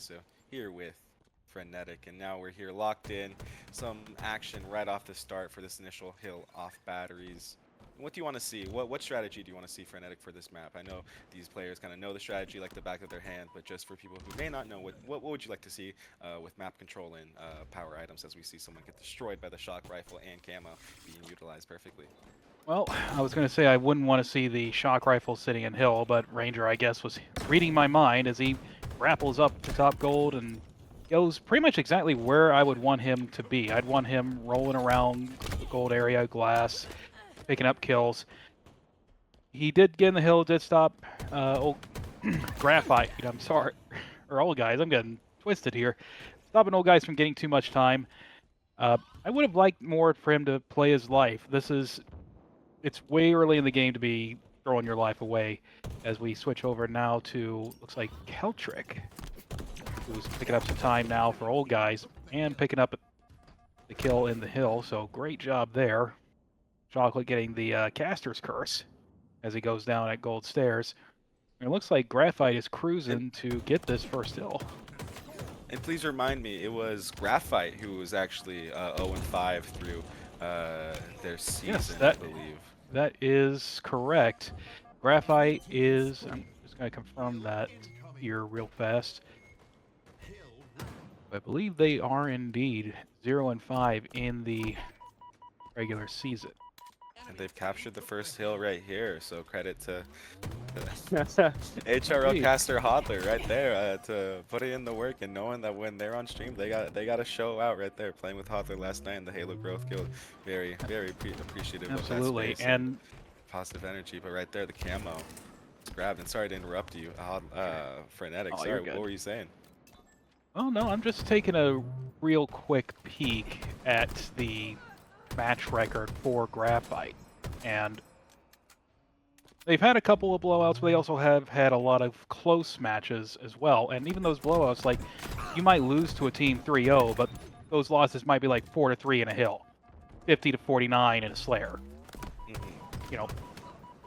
so here with Frenetic, and now we're here locked in. Some action right off the start for this initial hill off batteries. What do you want to see? What strategy do you want to see Frenetic for this map? I know these players kind of know the strategy like the back of their hand, but just for people who may not know, what would you like to see with map control and power items as we see someone get destroyed by the shock rifle and camo being utilized perfectly? Well, I was going to say I wouldn't want to see the shock rifle sitting in hill, but Ranger, I guess, was reading my mind as he grapples up to top gold and goes pretty much exactly where I would want him to be. I'd want him rolling around the gold area, glass, picking up kills. He did get in the hill, did stop old Graphite. I'm sorry, or old guys. I'm getting twisted here. Stopping old guys from getting too much time. I would have liked more for him to play his life. It's way early in the game to be throwing your life away as we switch over now to, looks like Keltrick, who's picking up some time now for old guys and picking up the kill in the hill. So great job there. Chocolate getting the caster's curse as he goes down at gold stairs. And it looks like Graphite is cruising to get this first hill. And please remind me, it was Graphite who was actually 0-5 through their season, Yes, I believe. that is correct. Graphite is, I'm just going to confirm that here real fast. I believe they are indeed 0-5 in the regular season. And they've captured the first hill right here, so credit to HRL caster Hodler right there to putting in the work and knowing that when they're on stream, they got to show out right there. Playing with Hodler last night in the Halo Growth Guild, very appreciative Absolutely. of that space And positive energy. But right there, the camo grabbed. And sorry to interrupt you, Frenetic. Oh, Sorry, you're good. what were you saying? Oh no, I'm just taking a real quick peek at the match record for Graphite, and they've had a couple of blowouts, but they also have had a lot of close matches as well. And even those blowouts, like, you might lose to a team 3-0, but those losses might be like 4-3 in a hill, 50-49 in a Slayer. You know,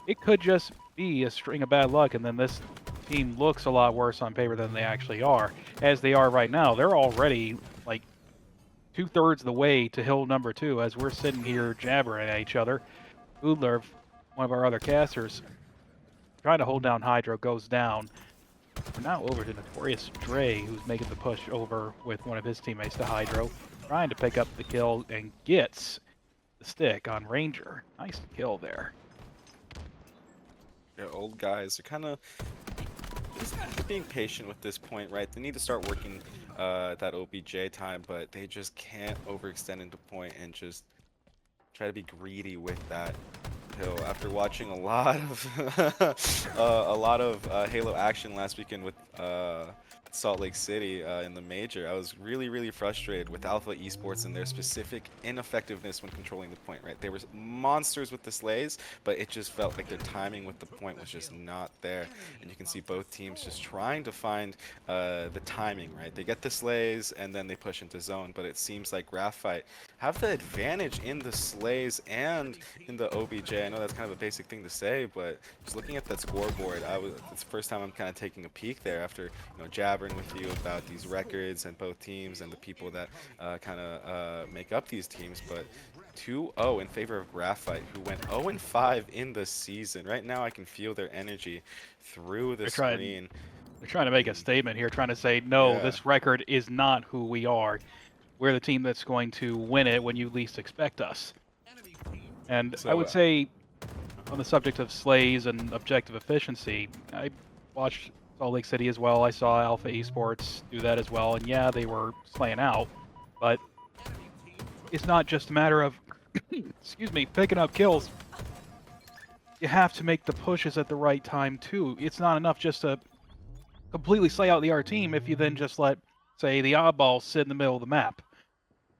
it could just be a string of bad luck, and then this team looks a lot worse on paper than they actually are. As they are right now, they're already like 2/3 of the way to hill number 2 as we're sitting here jabbering at each other. Udler, one of our other casters, trying to hold down Hydro, goes down. We're now over to Notorious Dre, who's making the push over with one of his teammates to Hydro, trying to pick up the kill and gets the stick on Ranger. Nice kill there. Yeah, old guys are kind of being patient with this point, right? They need to start working that OBJ time, but they just can't overextend into point and just try to be greedy with that hill. After watching a lot of Halo action last weekend with Salt Lake City in the major, I was really frustrated with Alpha Esports and their specific ineffectiveness when controlling the point, right? They were monsters with the slays, but it just felt like their timing with the point was just not there. And you can see both teams just trying to find the timing, right? They get the slays and then they push into zone, but it seems like Graphite have the advantage in the slays and in the OBJ. I know that's kind of a basic thing to say, but just looking at that scoreboard, it's the first time I'm kind of taking a peek there after jabbering with you about these records and both teams and the people that kind of make up these teams. But 2-0 in favor of Graphite, who went 0-5 in the season. Right now, I can feel their energy through the screen. They're trying to make a statement here, trying to say, no, this record is not who we are. We're the team that's going to win it when you least expect us. And so, I would say, on the subject of slays and objective efficiency, I watched Salt Lake City as well. I saw Alpha Esports do that as well. And yeah, they were slaying out. But it's not just a matter of, excuse me, picking up kills. You have to make the pushes at the right time, too. It's not enough just to completely slay out the R team if you then just let, say, the oddball sit in the middle of the map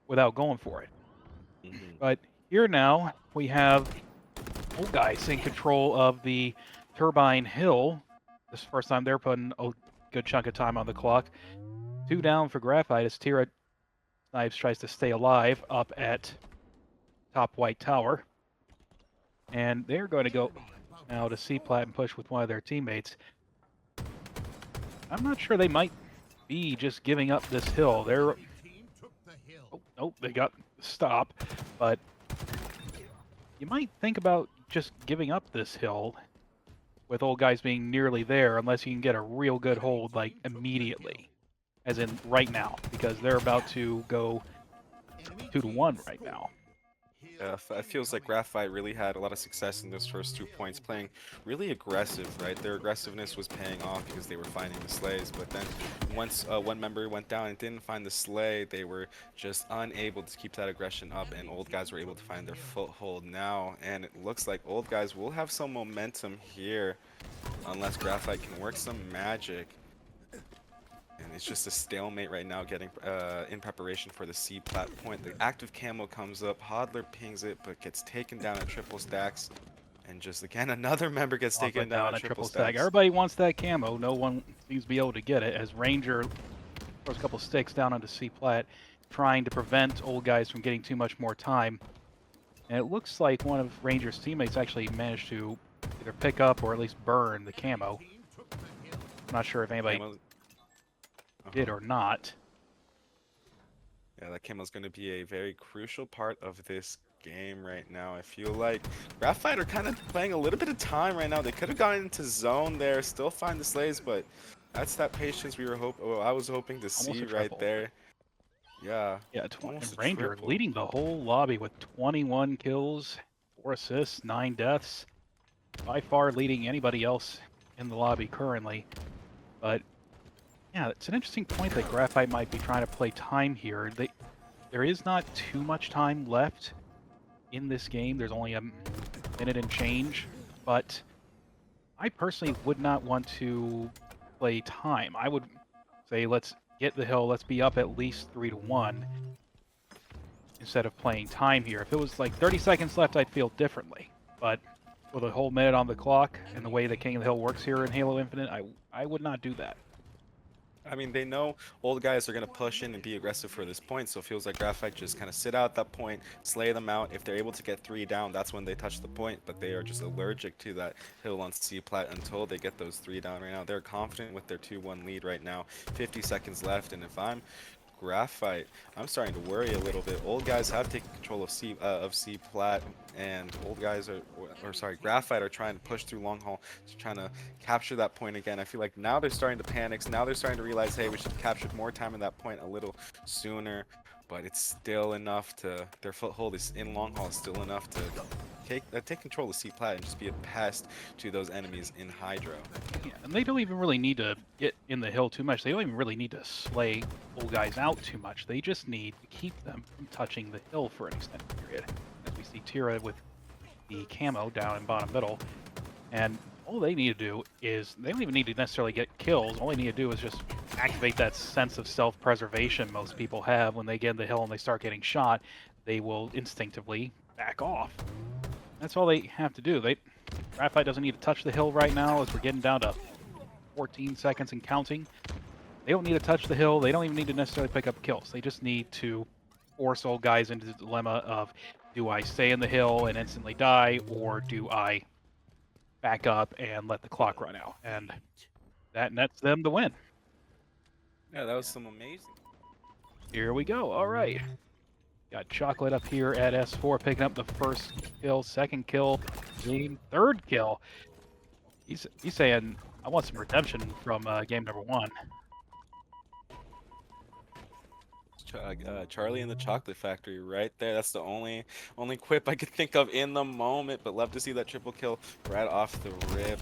without going for it. But here now, we have old guys in control of the Turbine Hill. This is the first time they're putting a good chunk of time on the clock. 2 down for Graphite as Tira Snipes tries to stay alive up at top white tower. And they're going to go now to C-plat and push with one of their teammates. I'm not sure, they might be just giving up this hill. They're... Oh, nope, they got stop, but you might think about just giving up this hill with old guys being nearly there, unless you can get a real good hold, like, immediately. As in, right now, because they're about to go 2-1 right now. It feels like Graphite really had a lot of success in those first 2 points, playing really aggressive, right? Their aggressiveness was paying off because they were finding the slays, but then once one member went down and didn't find the slay, they were just unable to keep that aggression up, and old guys were able to find their foothold now, and it looks like old guys will have some momentum here, unless Graphite can work some magic. And it's just a stalemate right now, getting in preparation for the C plat point. The active camo comes up, Hodler pings it, but gets taken down at triple stacks. And just again, another member gets taken down at triple stacks. Everybody wants that camo. No one seems to be able to get it, as Ranger throws a couple sticks down onto C plat, trying to prevent old guys from getting too much more time. And it looks like one of Ranger's teammates actually managed to either pick up or at least burn the camo. I'm not sure if anybody did or not. Yeah, that camo's going to be a very crucial part of this game right now. I feel like Graphite are kind of playing a little bit of time right now. They could have gone into zone there, still find the slays, but that's that patience we were I was hoping to see right there. Yeah. Yeah, Ranger leading the whole lobby with 21 kills, 4 assists, 9 deaths. By far leading anybody else in the lobby currently. But yeah, it's an interesting point that Graphite might be trying to play time here. There is not too much time left in this game. There's only a minute and change, but I personally would not want to play time. I would say let's get the hill, let's be up at least 3-1 instead of playing time here. If it was like 30 seconds left, I'd feel differently, but with a whole minute on the clock and the way the King of the Hill works here in Halo Infinite, I would not do that. I mean, they know old guys are going to push in and be aggressive for this point, so it feels like Graphite just kind of sit out that point, slay them out. If they're able to get 3 down, that's when they touch the point, but they are just allergic to that hill on C-plat until they get those 3 down right now. They're confident with their 2-1 lead right now. 50 seconds left, and if I'm Graphite, I'm starting to worry a little bit. Old guys have taken control of C plat, and old guys Graphite are trying to push through long haul, trying to capture that point again. I feel like now they're starting to panic. Now they're starting to realize, hey, we should have captured more time in that point a little sooner. But it's still enough to, their foothold is in long haul, still enough to take control of C-plat and just be a pest to those enemies in Hydro. Yeah, and they don't even really need to get in the hill too much. They don't even really need to slay old guys out too much. They just need to keep them from touching the hill for an extended period. As we see Tira with the camo down in bottom middle. And all they need to do is, they don't even need to necessarily get kills. All they need to do is just activate that sense of self-preservation most people have when they get in the hill and they start getting shot. They will instinctively back off. That's all they have to do. Graphite doesn't need to touch the hill right now as we're getting down to 14 seconds and counting. They don't need to touch the hill. They don't even need to necessarily pick up kills. They just need to force old guys into the dilemma of, do I stay in the hill and instantly die, or do I back up and let the clock run out? And that nets them the win. Yeah, that was some amazing. Here we go. All right. Got Chocolate up here at S4 picking up the first kill, second kill, third kill. He's saying, I want some redemption from game number 1. Charlie and the Chocolate Factory right there. That's the only quip I could think of in the moment, but love to see that triple kill right off the rip.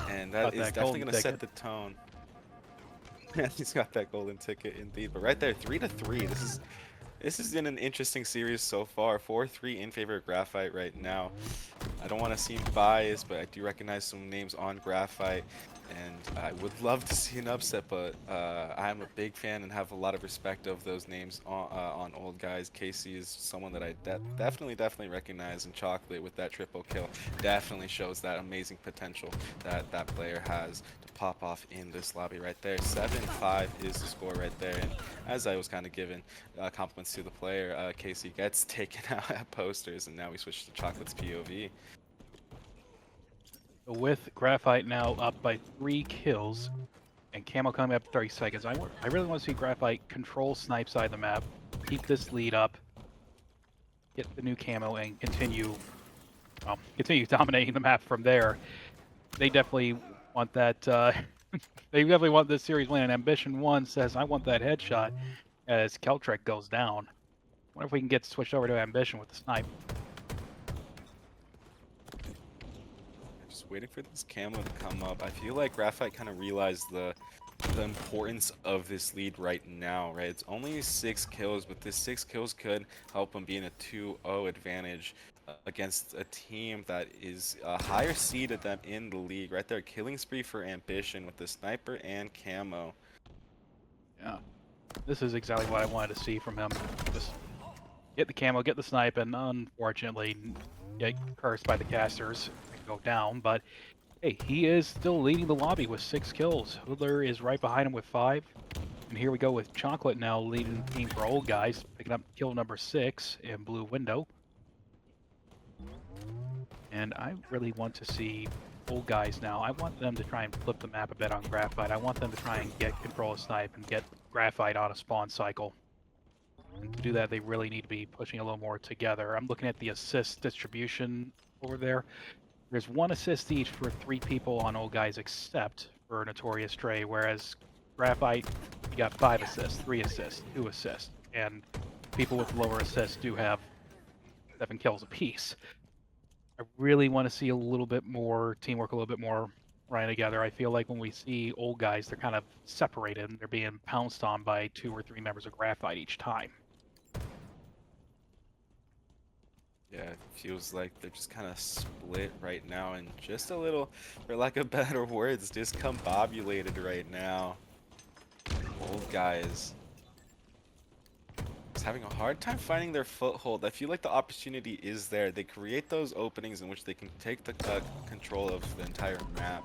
And that is definitely going to set the tone. He's got that golden ticket indeed. But right there, 3-3. This is in an interesting series so far. 4-3 in favor of Graphite right now. I don't want to seem biased, but I do recognize some names on Graphite, and I would love to see an upset, but I'm a big fan and have a lot of respect of those names on old guys. Casey is someone that I definitely recognize, and Chocolate with that triple kill definitely shows that amazing potential that that player has to pop off in this lobby right there. 7-5 is the score right there, and as I was kind of given compliments to the player, Casey gets taken out at posters, and now we switch to Chocolate's POV. With Graphite now up by 3 kills, And Camo coming up 30 seconds. I really want to see Graphite control snipe side of the map, keep this lead up, get the new camo, and continue dominating the map from there. They definitely want that. They definitely want this series win. And Ambition 1 says, I want that headshot as Keltrek goes down. Wonder if we can get switched over to Ambition with the snipe. Just waiting for this camo to come up. I feel like Graphite kind of realized the importance of this lead right now, right? It's only 6 kills, but this 6 kills could help them be in a 2-0 advantage against a team that is higher seeded than in the league, right there. Killing spree for Ambition with the sniper and camo. Yeah, this is exactly what I wanted to see from him. Just get the camo, get the snipe, and unfortunately get cursed by the casters and go down. But hey, he is still leading the lobby with 6 kills. Hoodler is right behind him with 5. And here we go with Chocolate now leading the team for Old Guys, picking up kill number 6 in Blue Window. And I really want to see Old Guys now. I want them to try and flip the map a bit on Graphite. I want them to try and get control of snipe and get Graphite on a spawn cycle. And to do that, they really need to be pushing a little more together. I'm looking at the assist distribution over there. There's 1 assist each for 3 people on Old Guys except for Notorious Stray, whereas Graphite, you got 5 assists, 3 assists, 2 assists, and people with lower assists do have 7 kills apiece. I really want to see a little bit more teamwork, a little bit more running together. I feel like when we see Old Guys, they're kind of separated and they're being pounced on by 2 or 3 members of Graphite each time. Yeah, it feels like they're just kind of split right now and just a little, for lack of better words, discombobulated right now. Old Guys is having a hard time finding their foothold. I feel like the opportunity is there. They create those openings in which they can take the control of the entire map.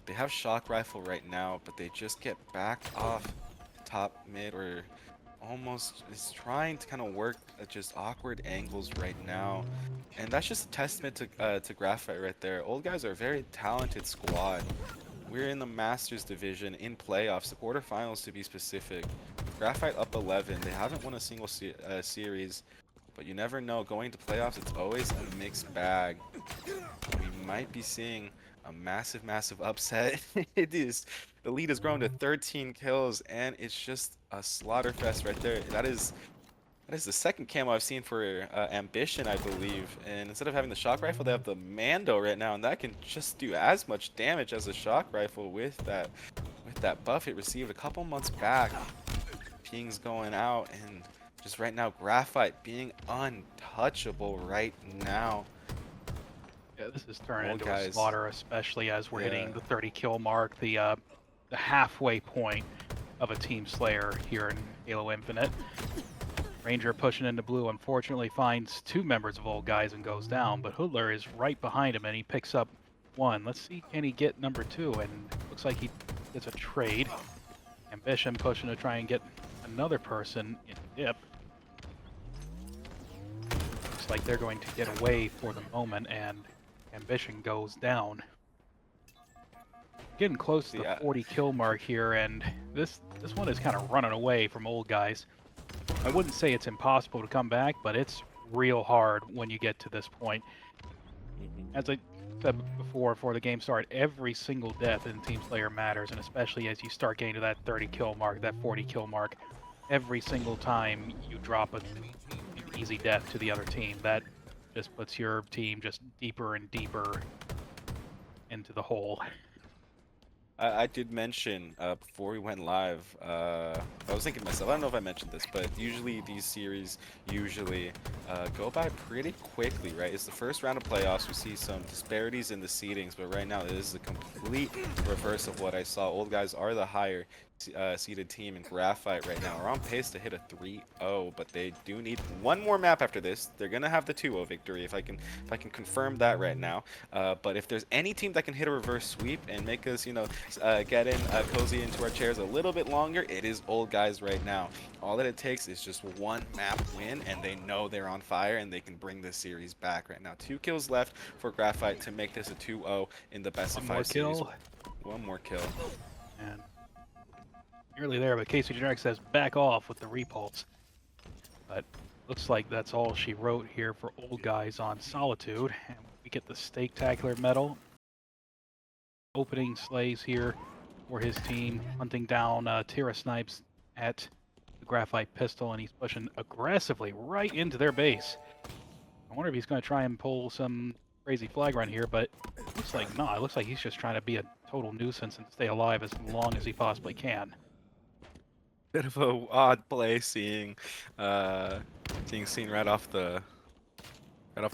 They have shock rifle right now, but they just get back off top mid or almost is trying to kind of work at just awkward angles right now, and that's just a testament to Graphite right there. Old Guys are a very talented squad. We're in the Masters division in playoffs, the quarterfinals to be specific. Graphite up 11. They haven't won a single series, but you never know. Going to playoffs, it's always a mixed bag. We might be seeing a massive upset. It is. The lead has grown to 13 kills, and it's just a slaughter fest right there. That is the second camo I've seen for Ambition, I believe. And instead of having the shock rifle, they have the Mando right now, and that can just do as much damage as a shock rifle with that buff it received a couple months back. Pings going out, and just right now, Graphite being untouchable right now. Yeah, this is turning into a slaughter, especially as we're hitting the 30 kill mark, the halfway point of a team slayer here in Halo Infinite. Ranger pushing into blue, unfortunately finds 2 members of Old Guys and goes down, but Hoodler is right behind him and he picks up 1. Let's see, can he get number 2? And looks like he gets a trade. Ambition pushing to try and get another person in dip. Looks like they're going to get away for the moment, and Ambition goes down. Getting close to the 40 kill mark here, and this one is kind of running away from Old Guys. I wouldn't say it's impossible to come back, but it's real hard when you get to this point. As I said before the game started, every single death in Team Slayer matters, and especially as you start getting to that 30 kill mark, that 40 kill mark, every single time you drop an easy death to the other team, that just puts your team just deeper and deeper into the hole. I did mention before we went live, I was thinking to myself, I don't know if I mentioned this, but usually these series go by pretty quickly, right? It's the first round of playoffs. We see some disparities in the seedings, but right now this is a complete reverse of what I saw. Old Guys are the higher seeded team, in Graphite right now are on pace to hit a 3-0, but they do need 1 more map after this. They're gonna have the 2-0 victory if I can confirm that right now. But if there's any team that can hit a reverse sweep and make us, get in cozy into our chairs a little bit longer, it is Old Guys right now. All that it takes is just 1 map win, and they know they're on fire and they can bring this series back right now. 2 kills left for Graphite to make this a 2-0 in the best of 5 series. 1 more kill. And nearly there, but Casey Generic says back off with the repulse. But looks like that's all she wrote here for Old Guys on Solitude. And we get the Stake-tacular medal. Opening slays here for his team, hunting down Tira Snipes at the Graphite pistol, and he's pushing aggressively right into their base. I wonder if he's going to try and pull some crazy flag run here, but it looks like not. It looks like he's just trying to be a total nuisance and stay alive as long as he possibly can. Bit of a odd play seeing seen right off the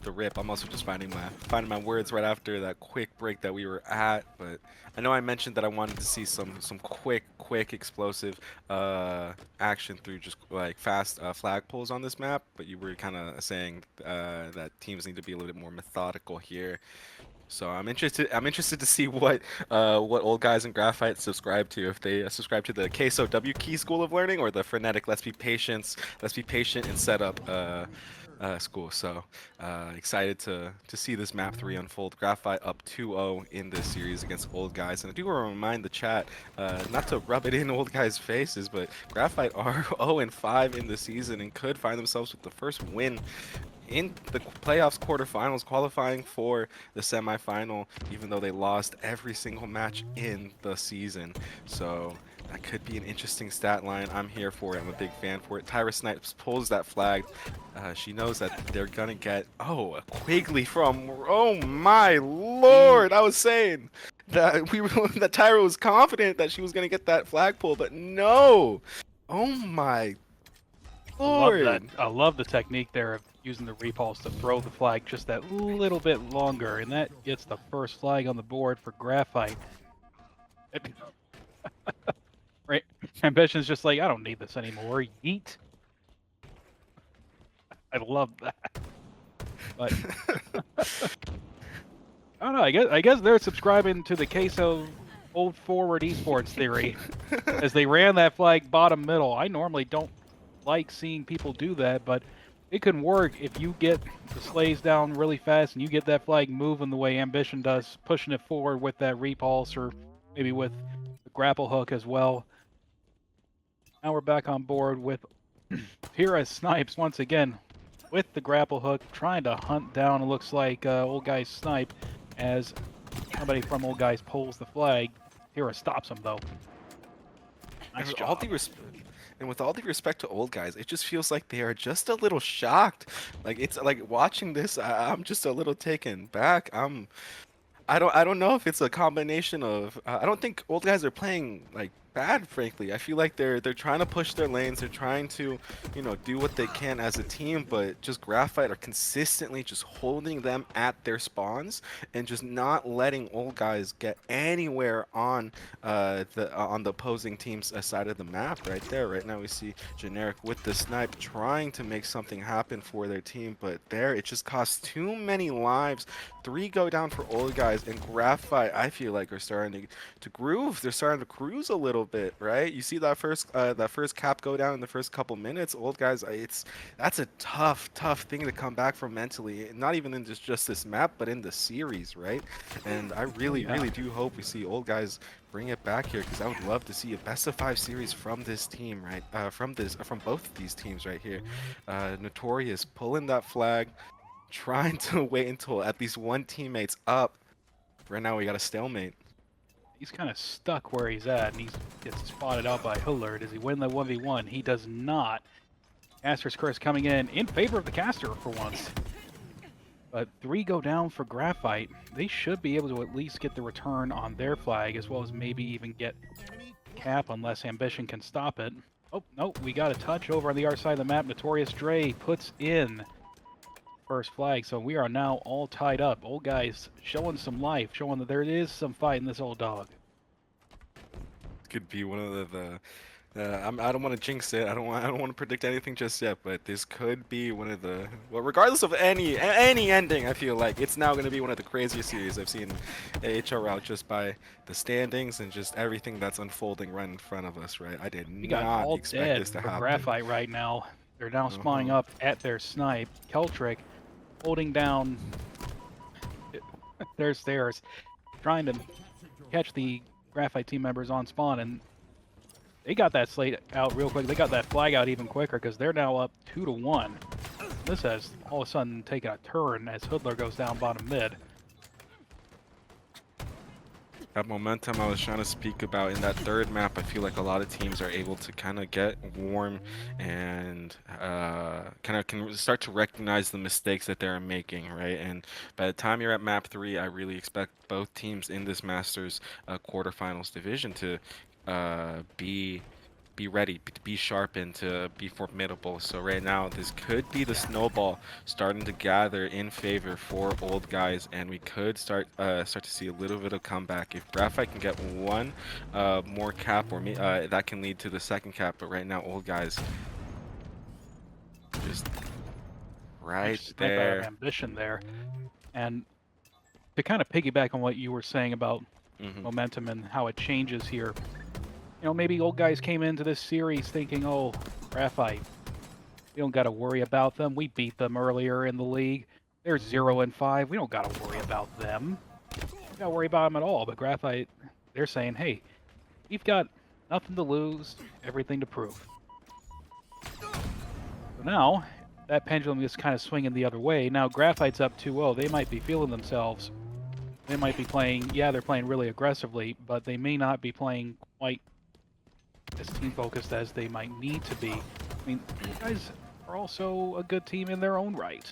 rip. I'm also just finding my words right after that quick break that we were at. But I know I mentioned that I wanted to see some quick explosive action through just like fast flag pulls on this map. But you were kind of saying that teams need to be a little bit more methodical here. So I'm interested to see what Old Guys and Graphite subscribe to. If they subscribe to the Queso W Key School of Learning or the frenetic let's be patient and set up school. So excited to see this map 3 unfold. Graphite up 2-0 in this series against Old Guys. And I do want to remind the chat, not to rub it in Old Guys' faces, but Graphite are 0-5 in the season and could find themselves with the first win in the playoffs quarterfinals, qualifying for the semifinal, even though they lost every single match in the season. So that could be an interesting stat line. I'm here for it. I'm a big fan for it. Tyra Snipes pulls that flag. She knows that they're gonna get a Quigley from. Oh my lord! I was saying that that Tyra was confident that she was gonna get that flag pull, but no. Oh my lord! I love that. I love the technique there of using the repulse to throw the flag just that little bit longer, and that gets the first flag on the board for Graphite. Right, Ambition's just like, I don't need this anymore. Yeet. I love that. But I don't know. I guess they're subscribing to the Queso old forward esports theory, as they ran that flag bottom middle. I normally don't like seeing people do that, but it can work if you get the slays down really fast and you get that flag moving the way Ambition does, pushing it forward with that repulse or maybe with the grapple hook as well. Now we're back on board with Tira Snipes once again with the grapple hook, trying to hunt down, it looks like, Old Guys Snipe, as somebody from Old Guys pulls the flag. Tira stops him, though. Nice job. And with all due respect to Old Guys, it just feels like they are just a little shocked. Like, it's like watching this, I'm just a little taken back. I don't know if it's a combination of I don't think Old Guys are playing like bad, frankly. I feel like they're trying to push their lanes, they're trying to, do what they can as a team, but just Graphite are consistently just holding them at their spawns and just not letting Old Guys get anywhere on the opposing team's side of the map. Right there, right now we see Generic with the snipe trying to make something happen for their team, but there it just costs too many lives. 3 go down for Old Guys, and Graphite, I feel like, are starting to groove. They're starting to cruise a little bit, right? You see that first cap go down in the first couple minutes. Old Guys, that's a tough thing to come back from mentally. Not even in just this map, but in the series, right? And I really do hope we see Old Guys bring it back here, because I would love to see a best of 5 series from this team, right? From both of these teams right here. Notorious pulling that flag, trying to wait until at least one teammate's up. Right now we got a stalemate. He's kind of stuck where he's at, and he gets spotted out by Hillard. Does he win the 1v1? He does not. Caster's Curse coming in favor of the caster for once. But 3 go down for Graphite. They should be able to at least get the return on their flag, as well as maybe even get cap, unless Ambition can stop it. Oh, no, we got a touch over on the other side of the map. Notorious Dre puts in first flag, so we are now all tied up. Old Guys showing some life, showing that there is some fight in this old dog. Could be one of the I don't want to jinx it. I don't want to predict anything just yet, but this could be one of the, well, regardless of any ending, I feel like it's now going to be one of the craziest series I've seen at HRL, just by the standings and just everything that's unfolding right in front of us, right? I did not expect this to happen. Graphite right now. They're now spawning up at their snipe. Keltrick holding down their stairs, trying to catch the Graphite team members on spawn, and they got that slate out real quick. They got that flag out even quicker because they're now up 2-1. This has all of a sudden taken a turn as Hoodler goes down bottom mid. That momentum I was trying to speak about in that third map, I feel like a lot of teams are able to kind of get warm and kind of can start to recognize the mistakes that they're making, right? And by the time you're at map 3, I really expect both teams in this Masters quarterfinals division to be ready, be sharp, and to be formidable. So right now, this could be the snowball starting to gather in favor for old guys, and we could start to see a little bit of comeback. If Graphite can get one more cap, or that can lead to the second cap. But right now, old guys just right Snipe out of there. ambition there, and to kind of piggyback on what you were saying about momentum and how it changes here. You know, maybe old guys came into this series thinking, oh, Graphite, we don't got to worry about them. We beat them earlier in the league. They're 0-5. We don't got to worry about them. We don't got to worry about them at all. But Graphite, they're saying, hey, we've got nothing to lose, everything to prove. So now, that pendulum is kind of swinging the other way. Now Graphite's up 2-0. They might be feeling themselves. They might be playing, yeah, they're playing really aggressively, but they may not be playing quite as team-focused as they might need to be. I mean, you guys are also a good team in their own right.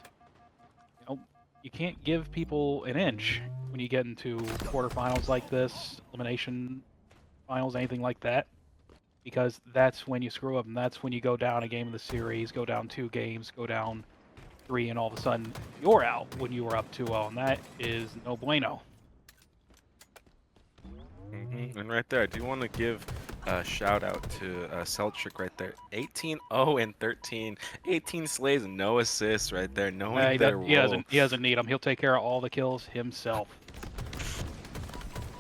You know, you can't give people an inch when you get into quarterfinals like this, elimination finals, anything like that, because that's when you screw up, and that's when you go down a game of the series, go down 2 games, go down 3, and all of a sudden you're out when you were up 2-0, and that is no bueno. And right there, I do want to give a shout out to Celtric right there. 18-0-13, 18 slays, no assists right there, knowing their role. He doesn't need them. He'll take care of all the kills himself.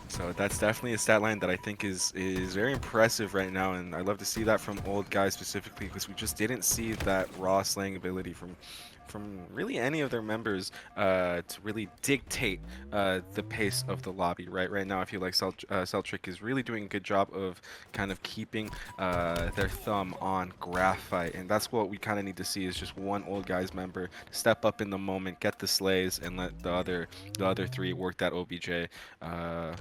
So that's definitely a stat line that I think is very impressive right now, and I love to see that from old guys specifically, because we just didn't see that raw slaying ability from really any of their members to really dictate the pace of the lobby. Right now, I feel like Celtric is really doing a good job of kind of keeping their thumb on Graphite, and that's what we kind of need to see, is just one old guys member step up in the moment, get the slays, and let the other 3 work that OBJ.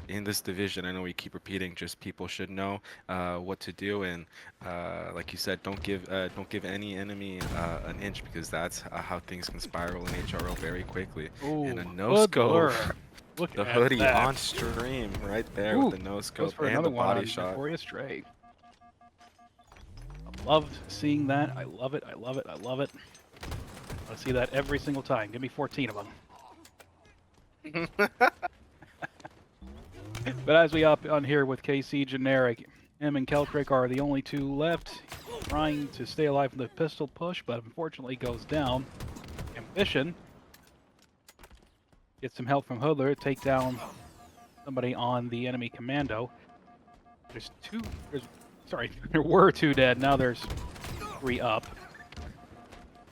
In this division, I know we keep repeating, just people should know what to do, and like you said, don't give any enemy an inch, because that's how things can spiral in HRL very quickly. Ooh, and a no-scope. Look the at hoodie that. on stream right there. Ooh, with the no-scope and the body shot. Victorious Stray. I loved seeing that. I love it. I love it. I love it. I see that every single time. Give me 14 of them. But as we up on here with KC Generic, him and Celtric are the only 2 left, trying to stay alive from the pistol push, but unfortunately goes down. Ambition gets some help from Hoodler, take down somebody on the enemy commando. There were 2 dead, now there's 3 up.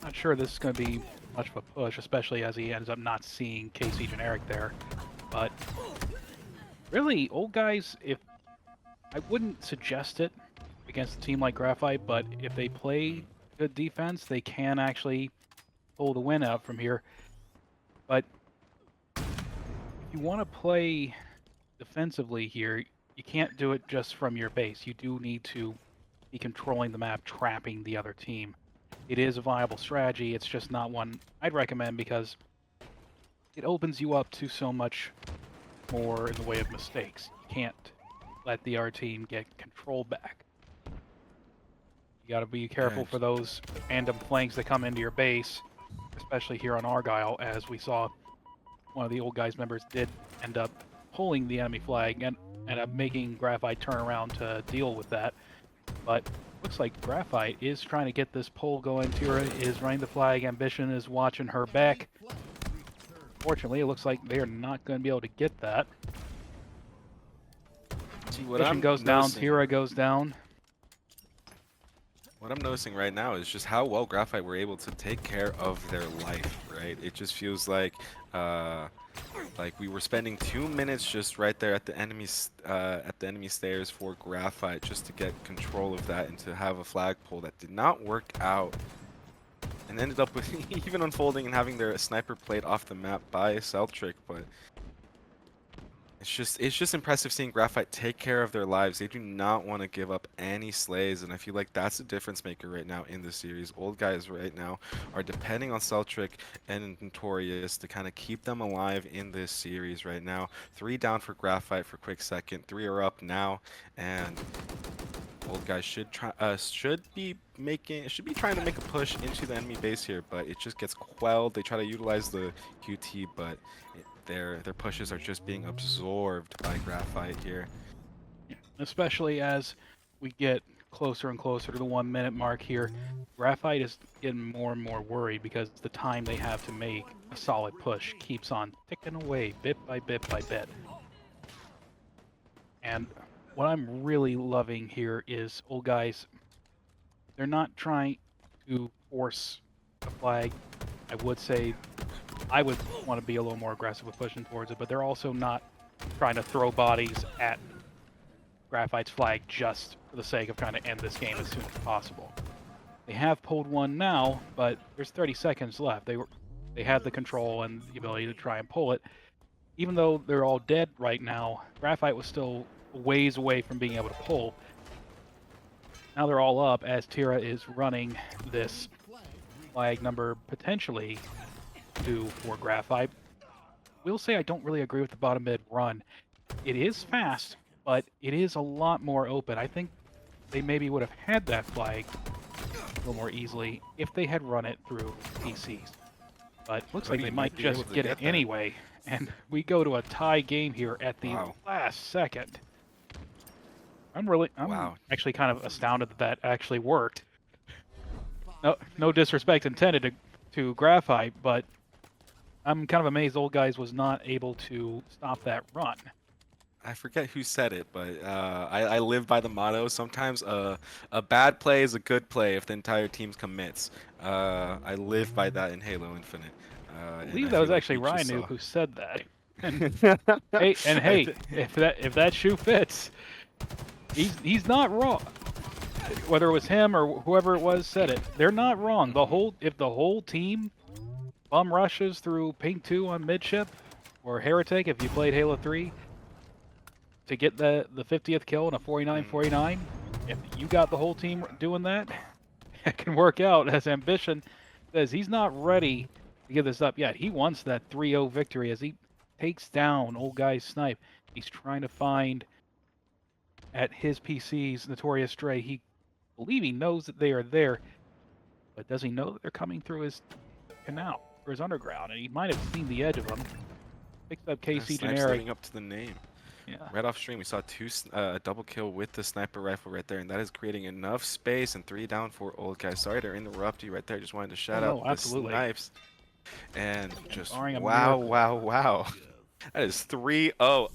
Not sure this is going to be much of a push, especially as he ends up not seeing KC Generic there. But really, old guys, I wouldn't suggest it against a team like Graphite, but if they play good defense, they can actually pull the win out from here. But if you want to play defensively here, you can't do it just from your base. You do need to be controlling the map, trapping the other team. It is a viable strategy. It's just not one I'd recommend, because it opens you up to so much more in the way of mistakes. You can't let the R team get control back. You got to be careful for those random flanks that come into your base, especially here on Argyle, as we saw one of the old guys members did end up pulling the enemy flag and end up making Graphite turn around to deal with that. But looks like Graphite is trying to get this pull going. Tira is running the flag. Ambition is watching her back. Fortunately, it looks like they are not going to be able to get that. Ambition goes down. Tira goes down. What I'm noticing right now is just how well Graphite were able to take care of their life, right? It just feels like we were spending 2 minutes just right there at the enemy stairs for Graphite just to get control of that and to have a flagpole that did not work out and ended up with even unfolding and having their sniper played off the map by Celtric, but it's just impressive seeing Graphite take care of their lives. They do not want to give up any slays, and I feel like that's a difference maker right now in the series. Old guys right now are depending on Celtric and Notorious to kind of keep them alive in this series right now. 3 down for Graphite for quick second. 3 are up now, and old guys should be trying to make a push into the enemy base here, but it just gets quelled. They try to utilize the QT, but their pushes are just being absorbed by Graphite here. Especially as we get closer and closer to the 1 minute mark here, Graphite is getting more and more worried because the time they have to make a solid push keeps on ticking away bit by bit by bit. And what I'm really loving here is old guys, they're not trying to force a flag. I would say I would want to be a little more aggressive with pushing towards it, but they're also not trying to throw bodies at Graphite's flag just for the sake of trying to end this game as soon as possible. They have pulled one now, but there's 30 seconds left. They had the control and the ability to try and pull it. Even though they're all dead right now, Graphite was still a ways away from being able to pull. Now they're all up as Tira is running this flag number potentially 2 for Graphite. Will say I don't really agree with the bottom mid run. It is fast, but it is a lot more open. I think they maybe would have had that flag a little more easily if they had run it through PCs. But looks like they might just get it anyway. And we go to a tie game here at the last second. I'm actually kind of astounded that that actually worked. No disrespect intended to Graphite, but I'm kind of amazed old guys was not able to stop that run. I forget who said it, but I live by the motto. Sometimes a bad play is a good play if the entire team commits. I live by that in Halo Infinite. I believe that was actually Ryan who said that. And hey, if that shoe fits, he's not wrong. Whether it was him or whoever it was said it, they're not wrong. If the whole team bum rushes through Pink 2 on midship, or Heretic if you played Halo 3, to get the 50th kill in a 49-49, if you got the whole team doing that, it can work out, as Ambition says he's not ready to give this up yet. He wants that 3-0 victory as he takes down old guy's snipe. He's trying to find at his PC's Notorious Stray. He knows that they are there, but does he know that they're coming through his canal or his underground? And he might have seen the edge of them. Picks up KC Generic. Living up to the name. Yeah. Right off stream, we saw a double kill with the sniper rifle right there, and that is creating enough space. And 3 down for old guy. Sorry to interrupt you right there. Just wanted to shout out the snipes. And just wow. That is 3-0.